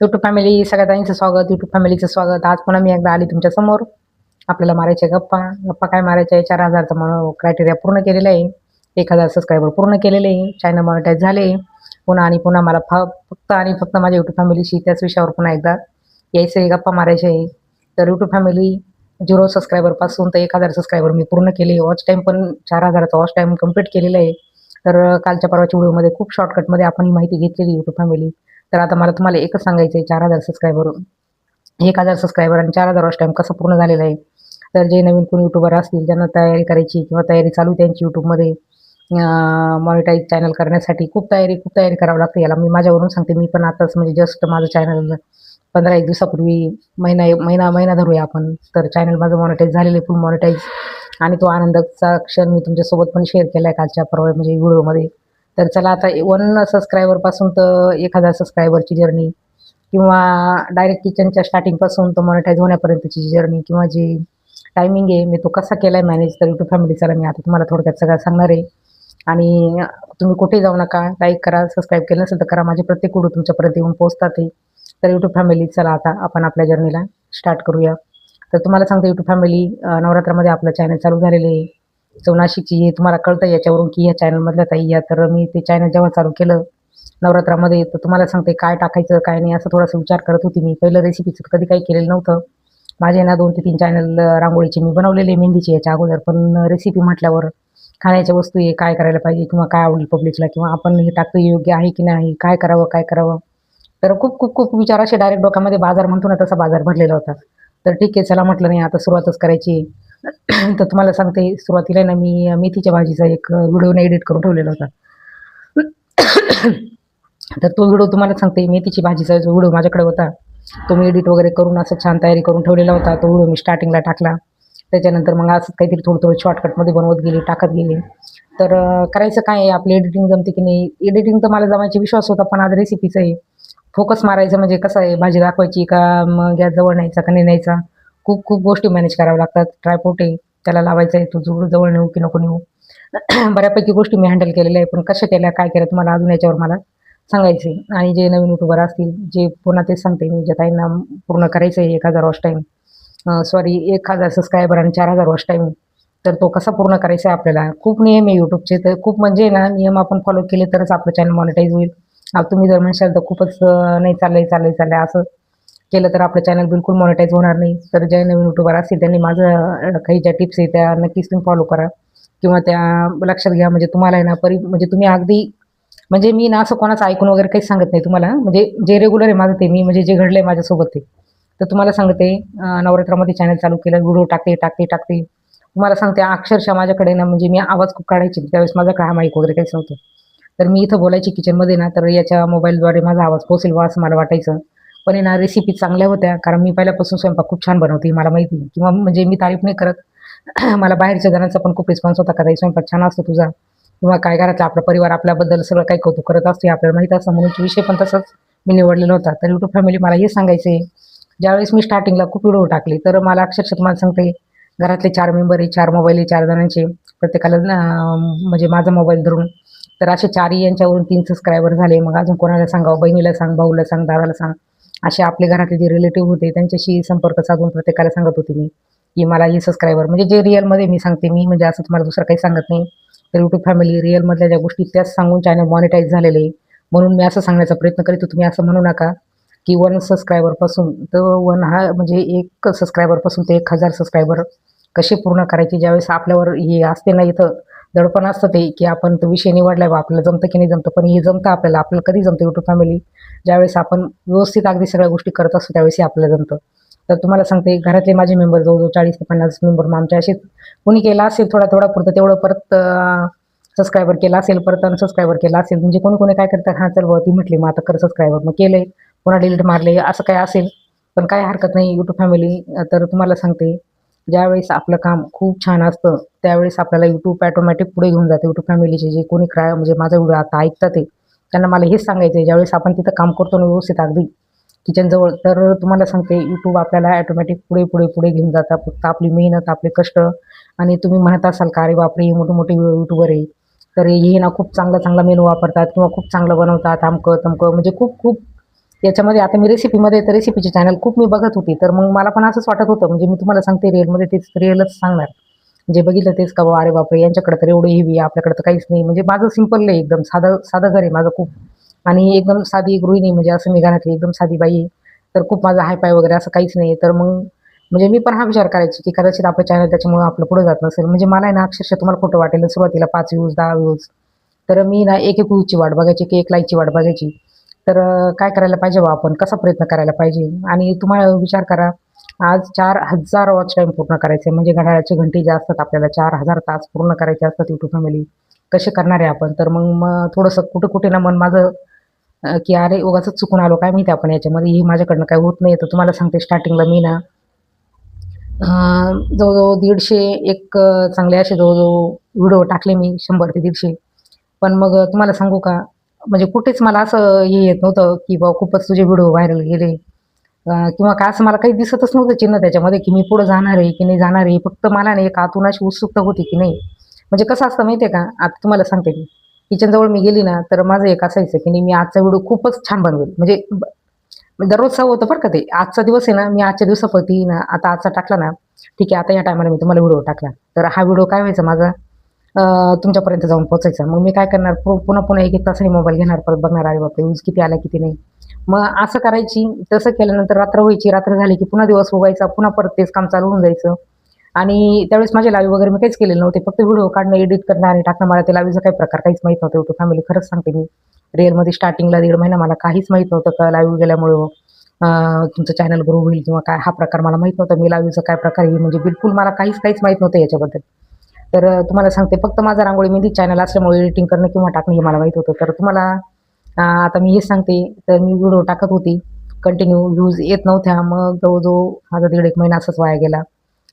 YouTube family सगळ्यांचं स्वागत. YouTube फॅमिलीचं स्वागत. आज पुन्हा मी एकदा आली तुमच्या समोर. आपल्याला मारायचे गप्पा. गप्पा काय मारायचे? 4,000चा क्रायटेरिया पूर्ण केलेला आहे. 1,000 सबस्क्रायबर पूर्ण केलेले आहे. चॅनल मॉनिटाईज झाले. पुन्हा आणि पुन्हा मला फक्त आणि फक्त माझ्या यूट्यूब फॅमिलीशी त्याच विषयावर पुन्हा एकदा यायचं आहे, गप्पा मारायचे आहे. तर यूट्यूब फॅमिली 0 सबस्क्रायबरपासून तर 1,000 सबस्क्रायबर मी पूर्ण केले. वॉच टाईम पण 4,000चा वॉच टाईम कंप्लीट केलेला आहे. तर कालच्या परवाच्या व्हिडिओमध्ये खूप शॉर्टकटमध्ये आपण ही माहिती घेतलेली यूट्यूब फॅमिली. तर आता मला तुम्हाला एकच सांगायचं आहे, 4,000 सबस्क्रायबर 1,000 सबस्क्रायबर आणि 4,000 वॉच टाईम कसं पूर्ण झालेलं आहे. तर जे नवीन कोणी यूट्यूबर असतील ज्यांना तयारी करायची किंवा तयारी चालू आहे त्यांची यूट्यूबमध्ये मॉनिटाईज चॅनल करण्यासाठी खूप तयारी करावी लागते. याला मी माझ्यावरून सांगते. मी पण आताच म्हणजे जस्ट माझं चॅनल 15-1 दिवसापूर्वी महिना धरूया आपण. तर चॅनल माझं मॉनिटाईज झालेलं आहे, फुल मॉनिटाईज. आणि तो आनंदाचा क्षण मी तुमच्यासोबत पण शेअर केला आहे कालच्या परवा म्हणजे व्हिडिओमध्ये. तर चला आता 1 सबस्क्रायबरपासून तर 1,000 सबस्क्रायबरची जर्नी किंवा डायरेक्ट किचनच्या स्टार्टिंगपासून तो मॉनिटाईज होण्यापर्यंतची जर्नी किंवा जी टायमिंग आहे मी तो कसा केला आहे मॅनेज. तर यूट्यूब फॅमिलीचा मी आता तुम्हाला थोडक्यात सगळं सांगणार आहे. आणि तुम्ही कुठेही जाऊ नका, लाईक करा, सबस्क्राईब केलं नसेल तर करा. माझे प्रत्येक व्हिडिओ तुमच्यापर्यंत येऊन पोहोचतात ते. तर यूट्यूब फॅमिली चला आता आपण आपल्या जर्नीला स्टार्ट करूया. तर तुम्हाला सांगते यूट्यूब फॅमिली नवरात्रामध्ये आपलं चॅनल चालू झालेलं आहे. नाशिकची हे तुम्हाला कळतं याच्यावरून की ह्या चॅनलमधल्या ताई या. तर मी ते चॅनल जेव्हा चालू केलं नवरात्रामध्ये तर तुम्हाला सांगते काय टाकायचं काय नाही असं थोडासा विचार करत होती मी. पहिलं रेसिपीचं कधी काही केलेलं नव्हतं. माझे ना 2 ते 3 चॅनल रांगोळीचे मी बनवलेले मेहंदीचे याच्या अगोदर. पण रेसिपी म्हटल्यावर खाण्याच्या वस्तू आहे, काय करायला पाहिजे किंवा काय आवडेल पब्लिकला किंवा आपण हे टाकतं योग्य आहे की नाही, काय करावं. तर खूप विचार असे डायरेक्ट डोक्यामध्ये बाजार म्हणतो ना तसा बाजार भरलेला होता. तर ठीक आहे चला म्हटलं नाही आता सुरुवातच करायची. तर तुम्हाला सांगते सुरुवातीला ना मी मेथीच्या भाजीचा एक व्हिडिओने एडिट करून ठेवलेला होता. तर तो व्हिडिओ तुम्हाला सांगते मेथीची भाजीचा जो व्हिडिओ माझ्याकडे होता तो मी एडिट वगैरे करून असं छान तयारी करून ठेवलेला होता. तो व्हिडिओ मी स्टार्टिंगला टाकला. त्याच्यानंतर मग असंच काहीतरी थोडं शॉर्टकटमध्ये बनवत गेले, टाकत गेले. तर करायचं काय आहे आपली एडिटिंग जमते की नाही. एडिटिंग तर मला जमायचा विश्वास होता, पण आज रेसिपीचं आहे. फोकस मारायचं म्हणजे कसं आहे भाजी दाखवायची का मग गॅस जवळ न्यायचा का नाही न्यायचा. खूप गोष्टी मॅनेज कराव्या लागतात. ट्रायपॉड आहे त्याला लावायचं आहे, तो जवळ नेऊ की नको नेऊ. बऱ्यापैकी गोष्टी मी हँडल केलेल्या आहे, पण कशा केल्या काय केल्या तुम्हाला अजून याच्यावर मला सांगायचं आहे. आणि जे नवीन युट्यूबर असतील जे पुन्हा तेच सांगते मी ज्या ताईंना पूर्ण करायचं आहे 1,000 वॉच टाईम 1,000 सबस्क्रायबर आणि 4,000 वॉच टाईम. तर तो कसा पूर्ण करायचा आहे आपल्याला. खूप नियम आहे यूट्यूबचे. तर खूप म्हणजे ना नियम आपण फॉलो केले तरच आपलं चॅनल मॉनिटाईज होईल. तुम्ही जर म्हणशाल तर खूपच नाही चाललंय असं केलं तर आपलं चॅनल बिलकुल मॉनिटाईज होणार नाही. तर जे नवीन युट्यूबर असतील त्यांनी माझं काही ज्या टिप्स आहे त्या नक्कीच तुम्ही फॉलो करा किंवा त्या लक्षात घ्या. म्हणजे तुम्हाला आहे ना म्हणजे तुम्ही अगदी म्हणजे मी ना असं कोणाचं ऐकून वगैरे काहीच सांगत नाही तुम्हाला. म्हणजे जे रेग्युलर आहे माझं ते मी म्हणजे जे घडलंय माझ्यासोबत ते. तर तुम्हाला सांगते नवरात्रामध्ये चॅनल चालू केलं, व्हिडिओ टाकते. तुम्हाला सांगते अक्षरशः माझ्याकडे ना म्हणजे मी आवाज खूप काढायची. त्यावेळेस माझ्याकडे हा माईक वगैरे काहीच नव्हतं. तर मी इथं बोलायची किचनमध्ये ना तर याच्या मोबाईलद्वारे माझा आवाज पोहोचेल बा असं मला वाटायचं. पण आहे ना रेसिपी चांगल्या होत्या कारण मी पहिल्यापासून स्वयंपाक खूप छान बनवते मला माहिती किंवा म्हणजे मी तारीफ नाही करत. मला बाहेरच्या जणांचा पण खूप रिस्पॉन्स होता का ताई स्वयंपाक छान असतो तुझा किंवा काय घरातला आपला परिवार आपल्याबद्दल सगळं काही कौतुक करत असते आपल्याला माहीत असतं म्हणून विषय पण तसंच मी निवडलेला होता. तर यूट्यूब फॅमिली मला हे सांगायचं आहे ज्यावेळेस मी स्टार्टिंगला खूप व्हिडिओ टाकले तर मला अक्षरशः तुम्हाला सांगते घरातले 4 मेंबर आहे 4 मोबाईल आहे 4 जणांचे प्रत्येकाला म्हणजे माझा मोबाईल धरून. तर असे 4ही यांच्यावरून 3 सबस्क्रायबर झाले. मग अजून कोणाला सांगावं बहिणीला सांग भाऊला सांग दादाला सांग असे आपले घरातले जे रिलेटिव्ह होते त्यांच्याशी संपर्क साधून प्रत्येकाला सांगत होते मी की मला ही सबस्क्रायबर म्हणजे जे रिअलमध्ये मी सांगते मी म्हणजे असं तुम्हाला दुसरं काही सांगत नाही. तर यूट्यूब फॅमिली रिअलमधल्या ज्या गोष्टी त्याच सांगून चॅनल मॉनिटाईज झालेले आहे. म्हणून मी असं सांगण्याचा प्रयत्न करीत तुम्ही असं म्हणू नका की 1 सबस्क्रायबरपासून तर 1 हा म्हणजे 1 सबस्क्रायबरपासून ते 1,000 सबस्क्रायबर कसे पूर्ण करायचे. ज्यावेळेस आपल्यावर हे असते ना इथं दडपण असतं ते की आपण तो विषय निवडलाय बा आपल्याला जमतं की नाही जमतं. पण हे जमतं आपल्याला कधी जमतं यूट्यूब फॅमिली ज्यावेळेस आपण व्यवस्थित अगदी सगळ्या गोष्टी करत असतो त्यावेळेस हे आपल्याला जमतं. तर तुम्हाला सांगते घरातले माझे मेंबर जवळजवळ 40 ते 50 मेंबर मग आमच्या असे कोणी केला असेल थोडा पुरतं तेवढं परत सबस्क्रायबर केला असेल परत अनसबस्क्रायबर केला असेल म्हणजे कोणी काय करतं हां चल बुवा ती म्हटली मग आता कर सबस्क्रायबर मग केलंय पुन्हा डिलीट मारले असं काय असेल. पण काय हरकत नाही यूट्यूब फॅमिली. तर तुम्हाला सांगते ज्यावेळेस आपलं काम खूप छान असतं त्यावेळेस आपल्याला यूट्यूब ऑटोमॅटिक पुढे घेऊन जाते. यूट्यूब फॅमिलीचे जे कोणी म्हणजे माझा व्हिडिओ आता ऐकतात ते त्यांना मला हेच सांगायचं आहे ज्यावेळेस आपण तिथं काम करतो ना व्यवस्थित अगदी किचनजवळ तर तुम्हाला सांगते यूट्यूब आपल्याला ऑटोमॅटिक पुढे घेऊन जातात. फक्त आपली मेहनत आपले कष्ट आणि तुम्ही म्हणत असाल का अरे बापरे मोठे यूट्यूबर आहे तर हे ना खूप चांगला मेनू वापरतात किंवा खूप चांगलं बनवतात अमकं तमकं म्हणजे खूप याच्यामध्ये आता मी रेसिपीमध्ये तर रेसिपीचे चॅनल खूप मी बघत होती. तर मग मला पण असंच वाटत होतं, म्हणजे मी तुम्हाला सांगते रिअलमध्ये तेच रिअलच सांगणार. जे बघितलं तेच का बाबा, अरे बापरे! यांच्याकडे तर एवढं हेवी आहे, आपल्याकडे तर काहीच नाही. म्हणजे माझं सिंपल आहे एकदम साधं साधं घर आहे माझं खूप. आणि एकदम साधी गृहिणी, म्हणजे असं मी घरातली एकदम साधी बाई आहे. तर खूप माझं हाय-फाय वगैरे असं काहीच नाही. तर मग म्हणजे मी पण हा विचार करायची, की कदाचित आपलं चॅनल त्याच्यामुळं आपलं पुढे जात नसेल. म्हणजे मला आहे ना अक्षरशः तुम्हाला खोटं वाटेल, सुरुवातीला 5 व्ह्यूज, 10 व्ह्यूज, तर मी ना एक-एक व्ह्यूजची वाट बघायची, की 1 लाईकची वाट बघायची. तर काय करायला पाहिजे बा आपण? कसा प्रयत्न करायला पाहिजे? आणि तुम्हाला विचार करा, आज 4,000 वॉच टाईम पूर्ण करायचे, म्हणजे घड्याळाची घंटी ज्या असतात आपल्याला 4,000 तास पूर्ण करायचे असतात YouTube फॅमिली. कसे करणार आहे आपण? तर मग थोडंसं कुठे-कुठे ना मन माझं की अरे उगाचच चुकून आलो काय माहिती आपण याच्यामध्ये, हे माझ्याकडनं काही होत नाही. तर तुम्हाला सांगते स्टार्टिंगला मी ना अ, जवळ-जवळ 150 एक चांगले असे जवळ-जवळ व्हिडिओ टाकले मी 100 ते 150. पण मग तुम्हाला सांगू का, म्हणजे कुठेच मला असं हे येत नव्हतं, की बाबा खूपच तुझे व्हिडिओ व्हायरल गेले, किंवा काय असं मला काही दिसतच नव्हतं चिन्ह त्याच्यामध्ये, की मी पुढे जाणार आहे, की नाही जाणार आहे. फक्त मला ना एक आतून अशी उत्सुकता होती, की नाही म्हणजे कसं असतं माहिती आहे का, आता तुम्हाला सांगते मी, किचनजवळ मी गेली ना, तर माझं एक असायचं, की नाही मी आजचा व्हिडिओ खूपच छान बनवेल. म्हणजे दररोजचं होतं बरं का ते. आजचा दिवस आहे ना, मी आजच्या दिवसापुरती ना, आता आजचा टाकला ना, ठीक आहे, आता या टायमाला मी तुम्हाला व्हिडिओ टाकला. तर हा व्हिडिओ काय व्हायचा माझा तुमच्यापर्यंत जाऊन पोहोचायचा. मग मी काय करणार, पुन्हा-पुन्हा 1-1 तासाने मोबाईल घेणार, परत बघणार, अरे बापरे! व्ह्यूज किती आला, किती नाही. मग असं करायची. तसं केल्यानंतर रात्र व्हायची. रात्र झाली की पुन्हा दिवस उगायचा. पुन्हा परत तेच काम चालू होऊन जायचं. आणि त्यावेळेस माझे लाईव्ह वगैरे मी काहीच केलेले नव्हते. फक्त व्हिडिओ काढणं, एडिट करणं आणि टाकणं. मला ते लाईव्हचा काही प्रकार काहीच माहीत नव्हतं. YouTube फॅमिली खरंच सांगते मी. रिअलमध्ये स्टार्टिंगला 1.5 महिना मला काहीच माहीत नव्हतं का लाईव्ह गेल्यामुळं तुमचं चॅनल ग्रो होईल किंवा काय हा प्रकार मला माहीत नव्हता. मी लाईव्हचा काय प्रकार आहे म्हणजे बिलकुल मला काहीच माहीत नव्हतं याच्याबद्दल. तर तुम्हाला सांगते फक्त माझा रांगोळी मेहंदी चॅनल असल्यामुळे एडिटिंग करणं किंवा टाकणं हे मला माहीत होतं. तर तुम्हाला आता मी हेच सांगते, तर मी व्हिडिओ टाकत होती. कंटिन्यू व्ह्यूज येत नव्हत्या. मग जवळ-जवळ माझा 1.5-1 महिना असंच वाया गेला.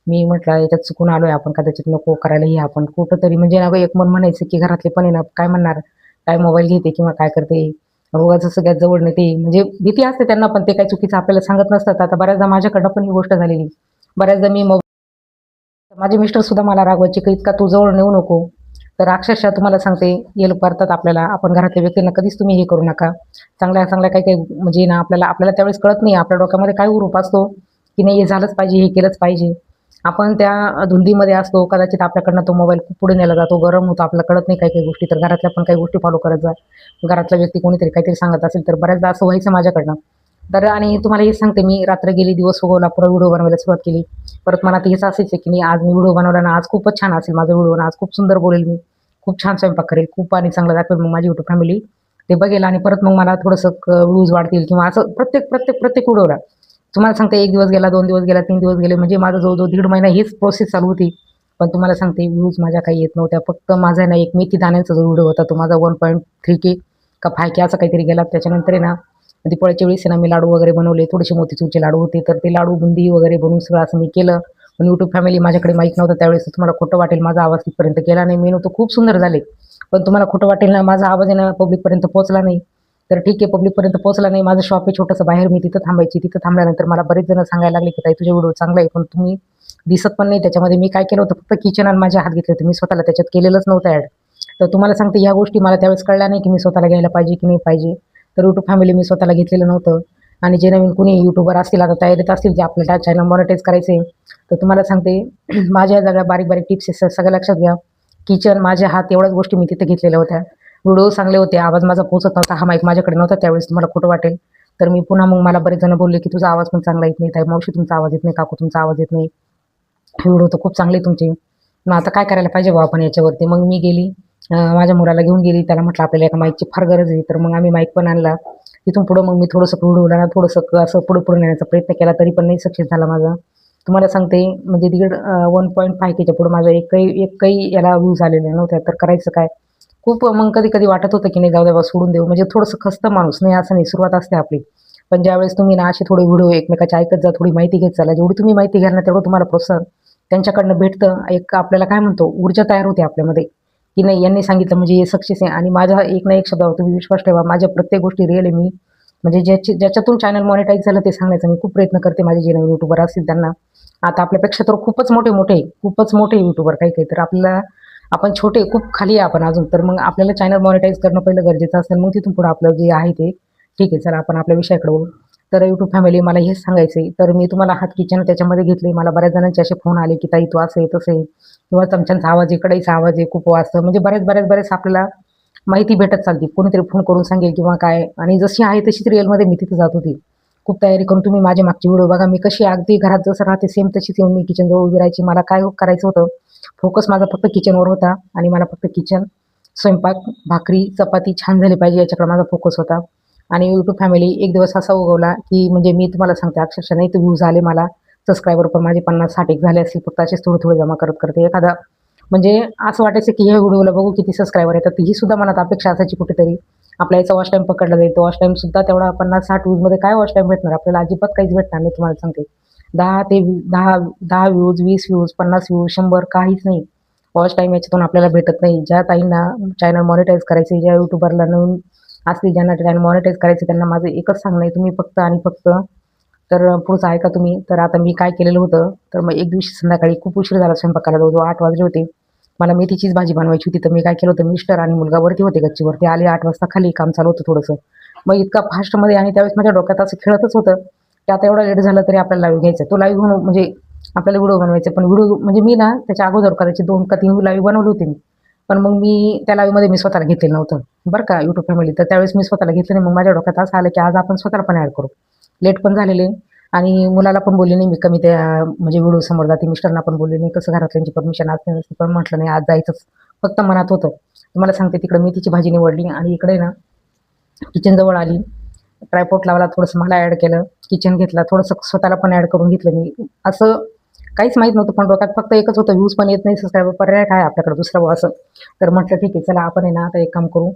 मी म्हटलं याच्यात चुकून आलोय आपण, कदाचित नको करायला हे आपण कुठेतरी, म्हणजे ना एक मन म्हणायचं, की घरातले पण आहे ना, काय म्हणणार? काय मोबाईल घेते किंवा काय करते? उगाचच सगळ्यात जवळ नेते. म्हणजे भीती असते त्यांना पण ते काही चुकीचं आपल्याला सांगत नसतात. आता बऱ्याचदा माझ्याकडनं पण ही गोष्ट झालेली. बऱ्याचदा मी माझे मिस्टर सुद्धा मला रागवायचे, की "इतका तू जवळ नेऊ नको." तर अक्षरशः तुम्हाला सांगते, हे लोक करतात आपल्याला. आपण घरातल्या व्यक्तींना कधीच तुम्ही हे करू नका. चांगल्या-चांगल्या काही-काही म्हणजे ना आपल्याला त्यावेळेस कळत नाही. आपल्या डोक्यामध्ये काय हुरूप असतो, की नाही हे झालंच पाहिजे, हे केलंच पाहिजे. आपण त्या धुंदीमध्ये असतो. कदाचित आपल्याकडनं तो मोबाईल खूप पुढे नेला जातो, गरम होतो. आपल्याला कळत नाही काही-काही गोष्टी. तर घरातल्या पण काही गोष्टी फॉलो करत जा. घरातला व्यक्ती कोणीतरी काहीतरी सांगत असेल, तर बऱ्याचदा असं व्हायचं माझ्याकडनं. तर आणि तुम्हाला हेच सांगते मी, रात्र गेली, दिवस उगवला, पुन्हा व्हिडिओ बनवायला सुरुवात केली. परत मनात हेच असायचं, की नाही आज मी व्हिडिओ बनवला ना, आज खूपच छान असेल माझा व्हिडिओ आणि आज खूप सुंदर बोलेल मी. खूप छान स्वयंपाक करेल, खूप आणि चांगलं दाखवेल मग माझी YouTube फॅमिली ते बघेल आणि परत मग मला थोडंसं व्ह्यूज वाढतील किंवा असं प्रत्येक व्हिडिओला. तुम्हाला सांगते 1 दिवस गेला, 2 दिवस गेला, 3 दिवस गेले, म्हणजे माझं जवळ-जवळ 1.5 महिना हीच प्रोसेस चालू होती. पण तुम्हाला सांगते व्ह्यूज माझ्या काही येत नव्हत्या. फक्त माझा आहे ना, एक मेथी दाण्यांचा जो व्हिडिओ होता, तो माझा 1.3K का 5K असा काहीतरी गेला. त्याच्यानंतर आहे ना, दिवाळीच्या वेळेस आहे ना, मी लाडू वगैरे बनवले. थोडेसे मोतीचूरचे लाडू होते, तर ते लाडू, बुंदी वगैरे बनवून सगळं असं मी केलं. पण YouTube फॅमिली माझ्याकडे माईक नव्हतं त्यावेळेस. तुम्हाला खोटं वाटेल, माझा आवाज तिथपर्यंत गेला नाही. मेनू तर खूप सुंदर झाले. पण तुम्हाला खोटं वाटेल ना, माझा आवाज आहे ना पब्लिकपर्यंत पोहोचला नाही. तर ठीक आहे, पब्लिकपर्यंत पोहोचला नाही. माझं शॉप आहे छोटंसं बाहेर. मी तिथं थांबायची. तिथं थांबल्यानंतर मला बरेच जण सांगायला लागले, की "ताई तुझा व्हिडिओ चांगला आहे, पण तुम्ही दिसत पण नाही त्याच्यामध्ये." मी काय केलं होतं, फक्त किचन आणि माझे हात घेतले होते. मी स्वतःला त्याच्यात केलेलंच नव्हतं ॲड. तर तुम्हाला सांगते ह्या गोष्टी मला त्यावेळेस कळल्या नाही, की मी स्वतःला घ्यायला पाहिजे की नाही पाहिजे. तर YouTube फॅमिली मी स्वतःला घेतलेलं नव्हतं. आणि जे नवीन कोणी यूट्यूबर असतील, आता तयारीत असतील, जे आपल्याला चॅनल मॉनिटाईज करायचे, तर तुम्हाला सांगते माझ्या सगळ्या बारीक-बारीक टिप्स आहेत सगळ्या लक्षात घ्या. किचन, माझे हात एवढ्याच गोष्टी मी तिथे घेतलेल्या होत्या. व्हिडिओ चांगले होते, आवाज माझा पोहोचत नव्हता. हा माईक माझ्याकडे नव्हता त्यावेळेस, तुम्हाला खोटं वाटेल. तर मी पुन्हा मग मला बरेच जण बोलले, की "तुझा आवाज पण चांगला येत नाही. ताई मावशी तुमचा आवाज येत नाही. काकू तुमचा आवाज येत नाही. व्हिडिओ तर खूप चांगले तुमचे." मग आता काय करायला पाहिजे बुवा आपण याच्यावरती? मग मी गेली, माझ्या मुलाला घेऊन गेली. त्याला म्हटलं आपल्याला एका माईकची फार गरज आहे. तर मग आम्ही माईक पण आणला. तिथून पुढं मग मी थोडंसं व्हिडिओला ना थोडंसं असं पुढे-पुढे नेण्याचा प्रयत्न केला, तरी पण नाही सक्सेस झाला माझा. तुम्हाला सांगते म्हणजे 1.5Kच्या पुढे माझा एकही याला व्ह्यूज आलेल्या नव्हत्या. तर करायचं काय? खूप मग कधी-कधी वाटत होतं, की नाही जाऊ द्या बा सोडून देऊ. म्हणजे थोडंसं खचतं माणूस. नाही असं नाही, सुरुवात असते आपली. पण ज्यावेळेस तुम्ही ना असे थोडे व्हिडिओ एकमेकाचे ऐकत जा, थोडी माहिती घेत चला. जेवढी तुम्ही माहिती घ्याल ना, तेवढं तुम्हाला प्रोत्साहन त्यांच्याकडनं भेटतं. एक आपल्याला काय म्हणतो ऊर्जा तयार होते आपल्यामध्ये, की नाही यांनी सांगितलं म्हणजे हे सक्सेस आहे. आणि माझ्या एक ना एक शब्दावर तुम्ही विश्वास ठेवा. माझ्या प्रत्येक गोष्टी रिअल आहे. मी म्हणजे ज्याच्यातून चॅनल मॉनिटाईज झालं ते सांगण्याचा मी खूप प्रयत्न करते. माझे जे नवीन युट्यूबर असतील त्यांना. आता आपल्यापेक्षा तर खूपच मोठे-मोठे, खूपच मोठे युट्यूबर काही-काही. तर आपल्याला आपण छोटे, खूप खाली आहे आपण अजून. तर मग आपल्याला चॅनल मॉनिटाईज करणं पहिलं गरजेचं असेल. मग तिथून पुढे आपलं जे आहे ते ठीक आहे, चला आपण आपल्या विषयाकडे वळू. तर यूट्यूब फॅमिली मला हेच सांगायचं आहे, तर मी तुम्हाला हात किचन त्याच्यामध्ये घेतले. मला बऱ्याच जणांचे असे फोन आले, की "ताई तू असं आहे, तसं आहे" किंवा चमच्यांचा आवाज आहे, कढईचा आवाज आहे, खूप वाजतं. म्हणजे बरेच आपल्याला माहिती भेटत चालते. कोणीतरी फोन करून सांगेल किंवा काय आणि जशी आहे तशीच रिअलमध्ये मी तिथे जात होती. खूप तयारी करून तुम्ही माझे मागचे व्हिडिओ बघा. मी कशी अगदी घरात जसं राहते सेम तशीच येऊन मी किचनजवळ उभी राहायची. मला काय करायचं होतं, फोकस माझा फक्त किचनवर होता आणि मला फक्त किचन, स्वयंपाक, भाकरी, चपाती छान झाली पाहिजे याच्याकडे माझा फोकस होता. आणि यूट्यूब फॅमिली एक दिवस असा उगवला, की म्हणजे मी तुम्हाला सांगते अक्षरशः नाही तर व्ह्यूज आले मला. सबस्क्रायबर पण माझे 50-60 एक झाले असतील. फक्त असेच थोडे-थोडे जमा करत एखादा म्हणजे असं वाटायचं, की ह्या व्हिडिओला बघू किती सबस्क्रायबर येतात. ही सुद्धा मनात अपेक्षा असायची कुठेतरी. आपला याचा वॉच टाईम पकडला जाईल. तो वॉच टाईम सुद्धा तेवढा 50-60 व्ह्यूजमध्ये काय वॉच टाईम भेटणार? आपल्याला अजिबात काहीच भेटणार नाही तुम्हाला सांगते. 10 ते 10 व्ह्यूज, 20 व्ह्यूज, 50 व्ह्यूज, 100 काहीच नाही. वॉच टाईम याच्यातून आपल्याला भेटत नाही. ज्या ताईंना चॅनल मॉनिटाईज करायचे, ज्या युट्यूबरला नवीन असतील ज्यांना चॅनल मॉनिटाईज करायचे त्यांना माझं एकच सांगणं आहे, तुम्ही फक्त आणि फक्त तर पुढचं ऐका तुम्ही. तर आता मी काय केलेलं होतं, तर मग एक दिवशी संध्याकाळी खूप उशीर झाला स्वयंपाकाला, जवळ-जवळ 8 वाजले होते. मला मेथीचीच भाजी बनवायची होती. तर मी काय केलं होतं, मिस्टर आणि मुलगा वरती होते गच्चीवर. ते आले 8 वाजता खाली, काम चालू होतं थोडंसं. मग इतका फास्टमध्ये आणि त्यावेळेस माझ्या डोक्यात असं खेळतच होतं, की आता एवढा लेट झाला तरी आपल्याला लाईव्ह घ्यायचा. तो लाईव्ह होणं म्हणजे आपल्याला व्हिडिओ बनवायचा. पण व्हिडिओ म्हणजे मी ना त्याच्या अगोदर कदाचित 2 का 3 लाईव्ह बनवले होते मी. पण मग मी त्या लाईव्हमध्ये मी स्वतःला घेतलेलं नव्हतं. बरं का यूट्यूब फॅमिली. तर त्यावेळेस मी स्वतःला घेतलं नाही. मग माझ्या डोक्यात असं आलं, की आज आपण स्वतःला पण ॲड करू. लेट पण झालेले आणि मुलाला पण बोलले नाही मी कमी त्या म्हणजे व्हिडिओ समोर जाते. मिस्टरांना पण बोलले नाही. कसं घरातल्यांची परमिशन असते नसते. पण म्हटलं नाही आज जायचंच. फक्त मनात होतं. तुम्हाला सांगते तिकडे मेथीची भाजी निवडली आणि इकडे ना किचनजवळ आली. ट्रायपॉड लावला, थोडंसं मला ॲड केलं. किचन घेतला, थोडंसं स्वतःला पण ॲड करून घेतलं मी. असं काहीच माहीत नव्हतं, पण डोक्यात फक्त एकच होतं, व्ह्यूज पण येत नाही, सबस्क्रायबर पर्याय काय आपल्याकडे दुसरा बुवा असं. तर म्हटलं ठीक आहे, चला आपण आहे ना आता एक काम करू,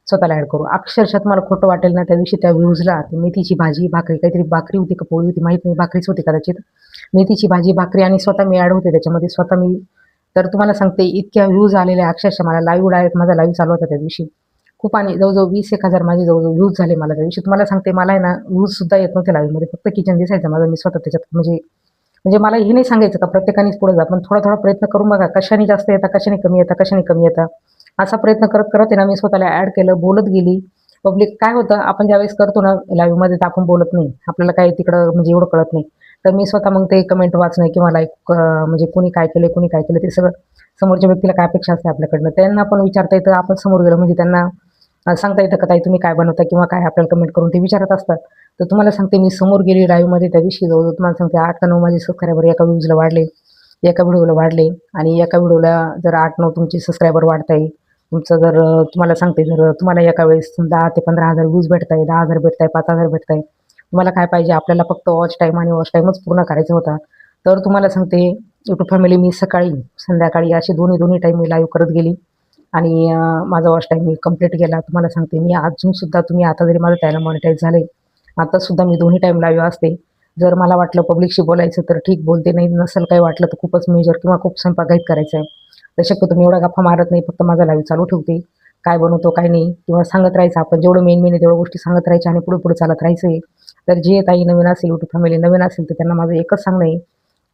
स्वतःला ॲड करू. अक्षरशः तुम्हाला खोटं वाटेल ना, त्या दिवशी त्या व्ह्यूजला ती मेथीची भाजी, भाकरी काहीतरी भाकरी होती का पोळी होती माहीत नाही, भाकरीच होती कदाचित. मेथीची भाजी, भाकरी आणि स्वतः मी ॲड होते त्याच्यामध्ये. स्वतः मी तर तुम्हाला सांगते इतक्या व्ह्यूज आलेल्या अक्षरशः मला लाईव्ह डायरेक्ट माझा लाईव्ह चालू होता त्या दिवशी. खूप आणि जवळ-जवळ 20,000 माझे जवळ-जवळ व्ह्यूज झाले मला त्या दिवशी. तुम्हाला सांगते मला आहे ना व्ह्यूजसुद्धा येत नव्हते लाईव्हमध्ये. फक्त किचन दिसायचं माझं. मी स्वतः त्याच्यात म्हणजे म्हणजे मला हे नाही सांगायचं का प्रत्येकानेच पुढे जा. पण थोडा-थोडा प्रयत्न करून बघा. कशाने जास्त येतात, कशाने कमी येतात, कशाने कमी येतात. असा प्रयत्न करत आहे ना मी स्वतःला ॲड केलं, बोलत गेली. पब्लिक काय होतं आपण ज्यावेळेस करतो ना लाईव्हमध्ये तर आपण बोलत नाही. आपल्याला काही तिकडं म्हणजे एवढं कळत नाही. तर मी स्वतः मग ते कमेंट वाचणं किंवा लाईक म्हणजे कोणी काय केलं, कोणी काय केलं ते सगळं समोरच्या व्यक्तीला काय अपेक्षा असते आपल्याकडनं. त्यांना पण विचारता येतं. आपण समोर गेलो म्हणजे त्यांना सांगता येतं का ताई तुम्ही काय बनवता किंवा काय आपल्याला कमेंट करून ते विचारत असतात. तर तुम्हाला सांगते मी समोर गेली लाईव्हमध्ये त्या दिवशी जवळ तुम्हाला सांगते 8 का 9 माझे सबस्क्रायबर एका व्ह्यूजला वाढले, एका व्हिडिओला वाढले आणि एका व्हिडिओला जर 8-9 तुमचे सबस्क्रायबर वाढताय. तुमचं जर तुम्हाला सांगते जर तुम्हाला एका वेळेस 10 ते 15,000 व्ह्यूज भेटताय, 10,000 भेटताय, 5,000 भेटताय. तुम्हाला काय पाहिजे आपल्याला फक्त वॉच टाईम आणि वॉच टाईमच पूर्ण करायचा होता. तर तुम्हाला सांगते यूट्यूब फॅमिली मी सकाळी, संध्याकाळी अशी दोन्ही टाईम मी लाईव्ह करत गेली. आणि माझा वॉच टाईम मी कंप्लीट केला. तुम्हाला सांगते मी अजूनसुद्धा तुम्ही आता जरी माझं चॅनल मॉनिटाईज झालं आहे, आतासुद्धा मी दोन्ही टाईम लाईव्ह असते. जर मला वाटलं पब्लिकशी बोलायचं तर ठीक बोलते, नाही नसेल काही वाटलं तर खूपच मेजर किंवा खूप स्वयंपाक करायचा आहे, तर शक्यतो मी एवढा गप्पा मारत नाही. फक्त माझा लाईव्ह चालू ठेवते. काय बनवतो, काय नाही किंवा सांगत राहायचं आपण जेवढं मेन आहे तेवढ्या गोष्टी सांगत राहायच्या आणि पुढे चालत राहायचं आहे. तर जे ताई नवीन असेल, यूट्यूब फॅमिली नवीन असेल तर त्यांना माझं एकच सांगणं आहे,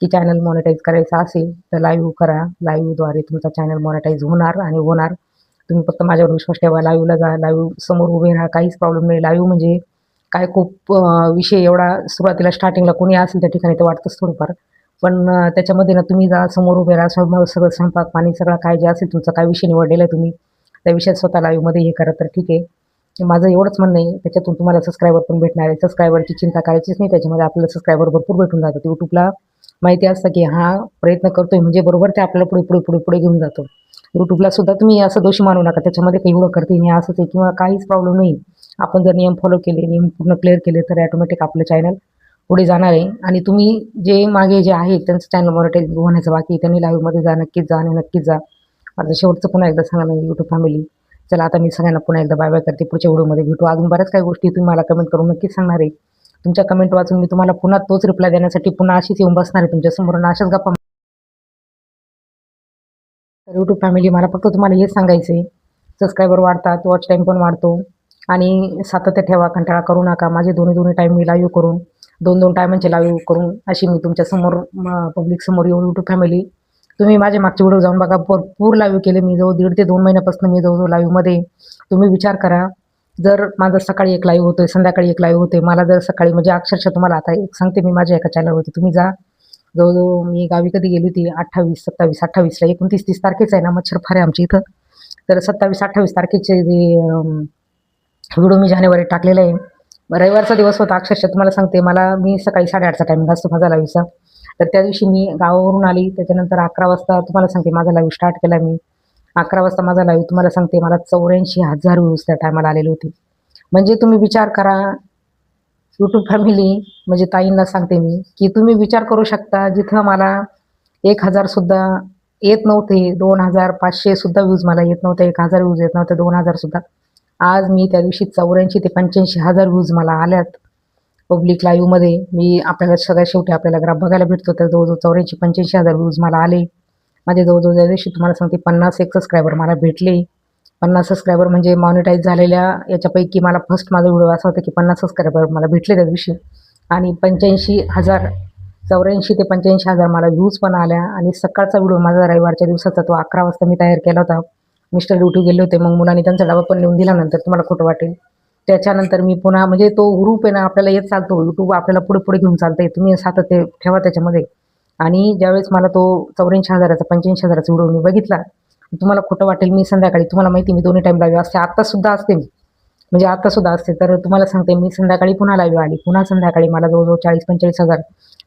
की चॅनल मॉनिटाईज करायचं असेल तर लाईव्ह करा. लाईव्हद्वारे तुमचा चॅनल मॉनिटाईज होणार आणि होणार. तुम्ही फक्त माझ्यावर विश्वास ठेवा. लाईव्हला जा, लाईव्ह समोर उभे राहा, काहीच प्रॉब्लेम नाही. लाईव्ह म्हणजे काय खूप विषय एवढा सुरुवातीला स्टार्टिंगला कोणी असेल त्या ठिकाणी तर वाटतंच थोडंफार. पण त्याच्यामध्ये ना तुम्ही जा, समोर उभे राहा, सगळं स्वयंपाक पाणी सगळं काय जे असेल तुमचा काय विषय निवडलेला आहे तुम्ही, त्या विषयात स्वतः लाईव्हमध्ये हे करा तर ठीक आहे. माझं एवढंच म्हणणं आहे. त्याच्यातून तुम्हाला सबस्क्रायबर पण भेटणार आहे. सबस्क्रायबरची चिंता करायचीच नाही. त्याच्यामध्ये आपल्याला सबस्क्रायबर भरपूर भेटून जातात. YouTubeला माहिती असतं की हा प्रयत्न करतोय म्हणजे बरोबर ते आपल्याला पुढे घेऊन जातो. YouTubeला सुद्धा तुम्ही असं दोषी मानू नका. त्याच्यामध्ये काही एवढं करते मी असंच आहे किंवा काहीच प्रॉब्लेम नाही. आपण जर नियम फॉलो केले, नियम पूर्ण क्लिअर केले तर ऑटोमॅटिक आपलं चॅनल पुढे जाणार आहे. आणि तुम्ही जे मागे जे आहेत त्यांचं चॅनल मॉनिटाईज होण्याचं बाकी आहे, त्यांनी लाईव्हमध्ये जा, नक्कीच जा आणि नक्कीच जा. आता शेवटचं पुन्हा एकदा सांगा नाही यूट्यूब फॅमिली. चला आता मी सगळ्यांना पुन्हा एकदा बाय बाय करते. पुढच्या व्हिडिओमध्ये भेटू. अजून बऱ्याच काही गोष्टी तुम्ही मला कमेंट करून नक्कीच सांगणार आहे. तुमच्या कमेंट वाचून मी तुम्हाला पुन्हा तोच रिप्लाय देण्यासाठी पुन्हा अशीच येऊन बसणार आहे तुमच्यासमोर आणि अशाच गप्पा. तर यूट्यूब फॅमिली मला फक्त तुम्हाला हेच सांगायचं आहे, सबस्क्रायबर वाढतात, वॉच टाईम पण वाढतो आणि सातत्य ठेवा, कंटाळा करू नका. माझे दोन्ही टाईम मी लाईव्ह करून 2-2 टायमांचे लाईव्ह करून अशी मी तुमच्यासमोर पब्लिकसमोर येऊन यूट्यूब फॅमिली तुम्ही माझे मागचे व्हिडिओ जाऊन बघा. भरपूर लाईव्ह केले मी. जवळ 1.5 ते 2 महिन्यापासून मी जवळ लाईव्हमध्ये. तुम्ही विचार करा जर माझं सकाळी एक लाईव्ह होतोय, संध्याकाळी एक लाईव्ह होतोय. मला जर सकाळी म्हणजे अक्षरशः तुम्हाला आता एक सांगते मी माझ्या एका चॅनलवरती तुम्ही जा. जवळ-जवळ मी गावी कधी गेली होती 28, 27, 28ला 29, 30 तारखेचा आहे ना मच्छर फार आहे आमच्या इथं. तर 27, 28 तारखेचे जे व्हिडिओ मी जानेवारीत टाकलेला आहे. रविवारचा दिवस होता अक्षरशः तुम्हाला सांगते मी सकाळी 8:30चा टायमिंग असतो माझा लाईव्हचा. तर त्या दिवशी मी गावावरून आली. त्याच्यानंतर 11 वाजता तुम्हाला सांगते माझा लाईव्ह स्टार्ट केला मी. 11 वाजता माझा लाईव्ह तुम्हाला सांगते मला 84,000 व्ह्यूज त्या टायमाला आलेले होते. म्हणजे तुम्ही विचार करा यूट्यूब फॅमिली म्हणजे ताईंना सांगते मी, की तुम्ही विचार करू शकता जिथं मला 1,000 सुद्धा येत नव्हते, 2,500 सुद्धा व्ह्यूज मला येत नव्हते, 1,000 व्ह्यूज येत नव्हते, 2,000 सुद्धा. आज मी त्या दिवशी 84 ते 85,000 व्ह्यूज मला आल्यात. पब्लिक लाईव्हमध्ये मी आपल्याला सगळ्यात शेवटी आपल्याला ग्राफ बघायला भेटतो तर जवळजवळ 84-85,000 व्ह्यूज मला आले. माझे जवळजवळ त्या दिवशी तुम्हाला सांगते 50 एक सबस्क्रायबर मला भेटले. 50 सबस्क्रायबर म्हणजे मॉनिटाईज झालेल्या याच्यापैकी मला फर्स्ट माझा व्हिडिओ असा होता की 50 सबस्क्रायबर मला भेटले त्या दिवशी. आणि 85,000 84 ते 85,000 मला व्ह्यूज पण आल्या. आणि सकाळचा व्हिडिओ माझा रविवारच्या दिवसाचा तो 11 वाजता मी तयार केला होता. मिस्टर ड्युटी गेले होते. मग मुलांनी त्यांचा डबा पण नेऊन दिल्यानंतर तुम्हाला खोटं वाटेल. त्याच्यानंतर मी पुन्हा म्हणजे तो ग्रुप आहे ना आपल्याला येत चालतो. यूट्यूब आपल्याला पुढे-पुढे घेऊन चालतंय. तुम्ही सातत्य ठेवा त्याच्यामध्ये. आणि ज्यावेळेस मला तो 84,000चा 85,000चा व्हिडिओ मी बघितला, तुम्हाला खोटं वाटेल मी संध्याकाळी तुम्हाला माहिती मी दोन्ही टाईम लाईव्ह असते. आत्तासुद्धा असते मी. म्हणजे आत्तासुद्धा असते. तर तुम्हाला सांगते मी संध्याकाळी पुन्हा लाईव्ह आली. पुन्हा संध्याकाळी मला जवळजवळ 40,000-45,000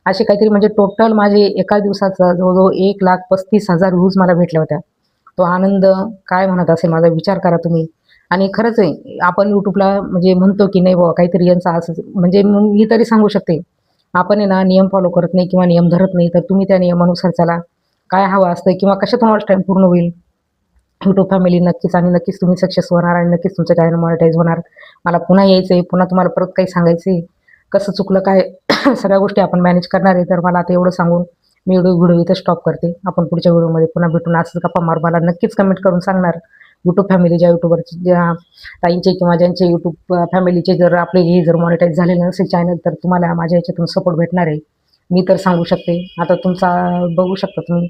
असे काहीतरी म्हणजे टोटल माझे एका दिवसाचा जवळजवळ 1,35,000 व्ह्यूज मला भेटल्या होत्या. तो आनंद काय म्हणत असेल माझा विचार करा तुम्ही. आणि खरंच आहे आपण यूट्यूबला म्हणजे म्हणतो की नाही बाबा काहीतरी यांचा असं म्हणजे मी तरी सांगू शकते. आपण आहे ना नियम फॉलो करत नाही किंवा नियम धरत नाही तर तुम्ही त्या नियमानुसार चला. काय हवं असतं किंवा कशातून वॉच टाईम पूर्ण होईल. यूट्यूब फॅमिली नक्कीच आणि नक्कीच तुम्ही सक्सेस होणार आणि नक्कीच तुमचं चॅनल मॉनिटाईज होणार. मला पुन्हा यायचं आहे. पुन्हा तुम्हाला परत काही सांगायचं आहे. कसं चुकलं काय सगळ्या गोष्टी आपण मॅनेज करणार आहे. तर मला आता एवढं सांगून मी व्हिडिओ इथं स्टॉप करते. आपण पुढच्या व्हिडिओमध्ये पुन्हा भेटून असंच गप्पा मारू. मला नक्कीच कमेंट करून सांगणार यूट्यूब फॅमिली ज्या यूट्यूबरचे ज्या ताईंचे किंवा ज्यांचे यूट्यूब फॅमिलीचे जर आपले हे जर मॉनिटाईज झालेलं नसेल चॅनल तर तुम्हाला माझ्या याच्यातून सपोर्ट भेटणार आहे. मी तर सांगू शकते. आता तुमचा बघू शकता तुम्ही.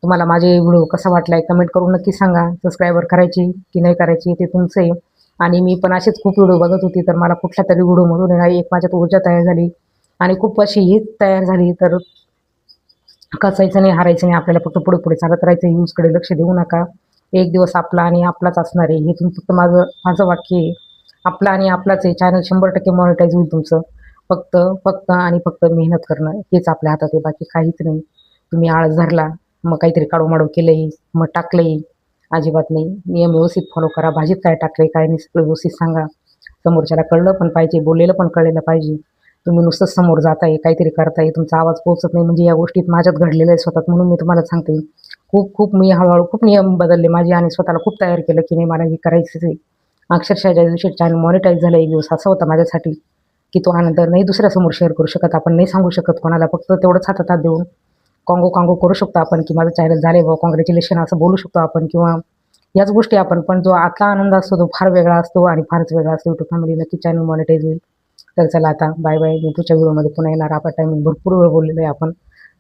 तुम्हाला माझे व्हिडिओ कसा वाटला आहे कमेंट करून नक्की सांगा. सबस्क्रायबर करायची की नाही करायची ते तुमचं आहे. आणि मी पण असेच खूप व्हिडिओ बघत होती तर मला कुठल्या तरी व्हिडिओमधून ना एक माझ्यात ऊर्जा तयार झाली आणि खूप अशी हीच तयार झाली. तर कचायचं नाही, हारायचं नाही. आपल्याला फक्त पुढे-पुढे चालत राहायचं. व्ह्यूजकडे लक्ष देऊ नका. एक दिवस आपला आणि आपलाच असणार आहे. हे फक्त माझं वाक्य आहे. आपला आणि आपलाच आहे. चॅनल 100% मॉनिटाईज होईल तुमचं. फक्त आणि फक्त मेहनत करणं हेच आपल्या हातात आहे. बाकी काहीच नाही. तुम्ही आळस धरला, मग काहीतरी काढू-माडू केलंय, मग टाकलंय, अजिबात नाही. नियम व्यवस्थित फॉलो करा. भाजीत काय टाकलंय, काय नाही सगळं व्यवस्थित सांगा. समोरच्याला कळलं पण पाहिजे, बोललेलं पण कळलेलं पाहिजे. तुम्ही नुसतंच समोर जाताय, काहीतरी करताय, तुमचा आवाज पोहोचत नाही म्हणजे या गोष्टीत माझ्यात घडलेलं आहे स्वतःत म्हणून मी तुम्हाला सांगते. खूप मी हळू-हळू खूप नियम बदलले माझे आणि स्वतःला खूप तयार केलं की नाही मला हे करायचंच आहे. अक्षरशः ज्या दिवशी चॅनल मॉनिटाईज झालं एक दिवस असा होता माझ्यासाठी की तो आनंद नाही दुसऱ्यासमोर शेअर करू शकत. आपण नाही सांगू शकत कोणाला. फक्त तेवढंच हातात हात देऊन काँगो करू शकतो आपण की माझं चॅनल झालंय बाबा काँग्रॅच्युलेशन असं बोलू शकतो आपण किंवा याच गोष्टी आपण. पण जो आतला आनंद असतो तो फार वेगळा असतो आणि फारच वेगळा असतो. यूट्यूब फॅमिली नक्की चॅनल मॉनिटाईज होईल. तर चला आता बाय बाय. मी पुढच्या व्हिडिओमध्ये पुन्हा येणार. आपला टायमिंग भरपूर वेळ बोललेलो आहे आपण.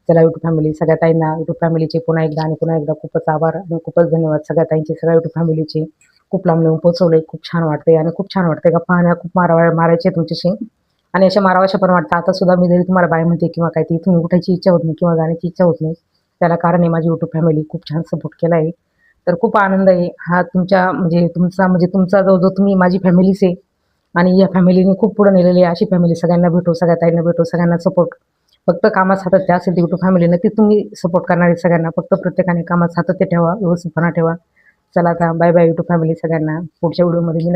चला यूट्यूब फॅमिली सगळ्या ताईंना यूट्यूब फॅमिलीचे पुन्हा एकदा खूपच आभार आणि खूपच धन्यवाद सगळ्या ताईंचे सगळ्या यूट्यूब फॅमिलीचे. खूप लांब नेऊन पोहोचवले. खूप छान वाटते आणि खूप छान वाटते गप्पा आणि खूप मारायचे तुमच्याशी आणि अशा मारावाशा पण वाटतं. आता सुद्धा मी जरी तुम्हाला बाय म्हणते किंवा काही इथून उठायची इच्छा होत नाही किंवा जाण्याची इच्छा होत नाही. त्याला कारण आहे माझी यूट्यूब फॅमिली खूप छान सपोर्ट केला आहे. तर खूप आनंद आहे हा तुमचा जो तुम्ही माझी फॅमिलीच आहे आणि या फॅमिलीने खूप पुढे नेलेली आहे. अशी फॅमिली सगळ्यांना भेटो, सगळ्या ताईंना भेटो, सगळ्यांना सपोर्ट. फक्त कामात सातत्य असेल तर यूट्यूब फॅमिली नक्कीच तुम्ही सपोर्ट करणार आहे सगळ्यांना. फक्त प्रत्येकाने कामात सातत्य ठेवा, व्यवस्थितपणा ठेवा. चला आता बाय बाय यूट्यूब फॅमिली सगळ्यांना. पुढच्या व्हिडिओमध्ये मी